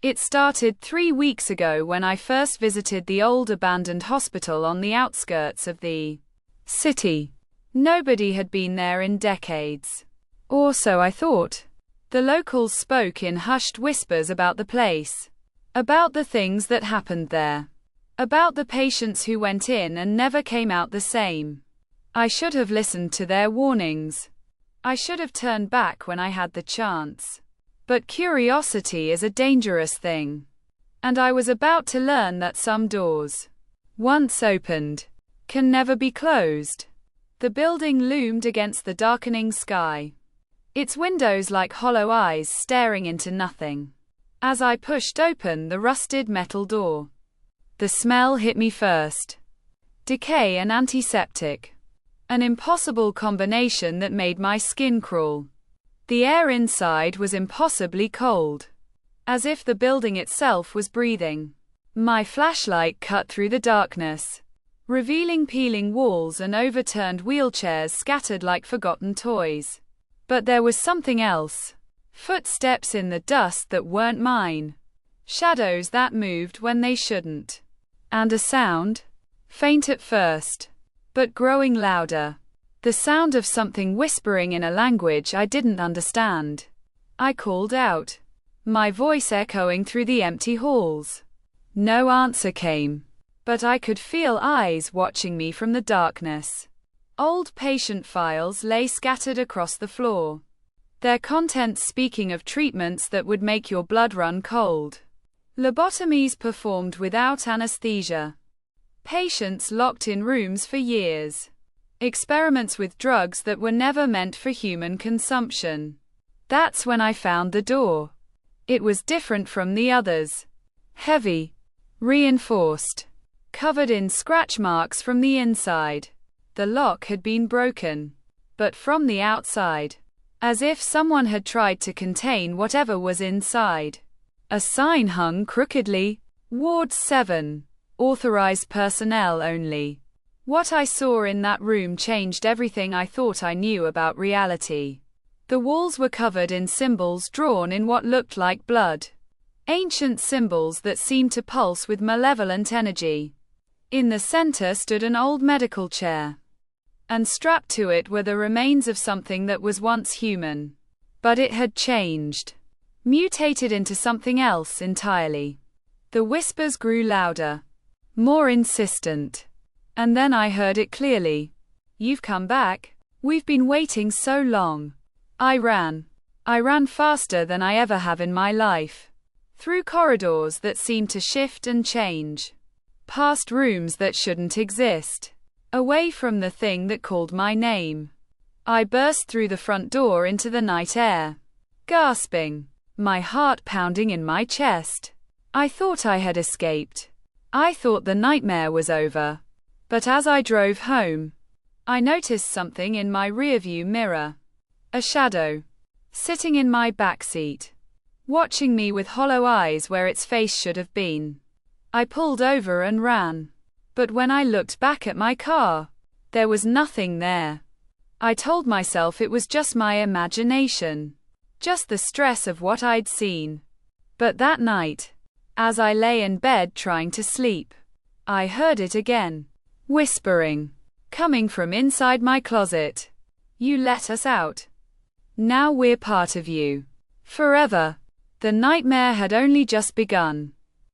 It started 3 weeks ago when I first visited the old abandoned hospital on the outskirts of the city. Nobody had been there in decades. Or so I thought. The locals spoke in hushed whispers about the place, about the things that happened there, about the patients who went in and never came out the same. I should have listened to their warnings. I should have turned back when I had the chance. But curiosity is a dangerous thing. And I was about to learn that some doors, once opened, can never be closed. The building loomed against the darkening sky, its windows like hollow eyes staring into nothing. As I pushed open the rusted metal door, the smell hit me first. Decay and antiseptic. An impossible combination that made my skin crawl. The air inside was impossibly cold, as if the building itself was breathing. My flashlight cut through the darkness, revealing peeling walls and overturned wheelchairs scattered like forgotten toys. But there was something else. Footsteps in the dust that weren't mine. Shadows that moved when they shouldn't. And a sound, faint at first, but growing louder. The sound of something whispering in a language I didn't understand. I called out, my voice echoing through the empty halls. No answer came, but I could feel eyes watching me from the darkness. Old patient files lay scattered across the floor, their contents speaking of treatments that would make your blood run cold. Lobotomies performed without anesthesia. Patients locked in rooms for years. Experiments with drugs that were never meant for human consumption. That's when I found the door. It was different from the others. Heavy, reinforced, covered in scratch marks from the inside. The lock had been broken, but from the outside, as if someone had tried to contain whatever was inside. A sign hung crookedly, Ward 7, authorized personnel only. What I saw in that room changed everything I thought I knew about reality. The walls were covered in symbols drawn in what looked like blood. Ancient symbols that seemed to pulse with malevolent energy. In the center stood an old medical chair, and strapped to it were the remains of something that was once human. But it had changed, mutated into something else entirely. The whispers grew louder, more insistent. And then I heard it clearly. You've come back. We've been waiting so long. I ran. I ran faster than I ever have in my life. Through corridors that seemed to shift and change. Past rooms that shouldn't exist. Away from the thing that called my name. I burst through the front door into the night air. Gasping. My heart pounding in my chest. I thought I had escaped. I thought the nightmare was over. But as I drove home, I noticed something in my rearview mirror. A shadow. Sitting in my backseat. Watching me with hollow eyes where its face should have been. I pulled over and ran. But when I looked back at my car, there was nothing there. I told myself it was just my imagination. Just the stress of what I'd seen. But that night, as I lay in bed trying to sleep, I heard it again. Whispering. Coming from inside my closet. You let us out. Now we're part of you. Forever. The nightmare had only just begun.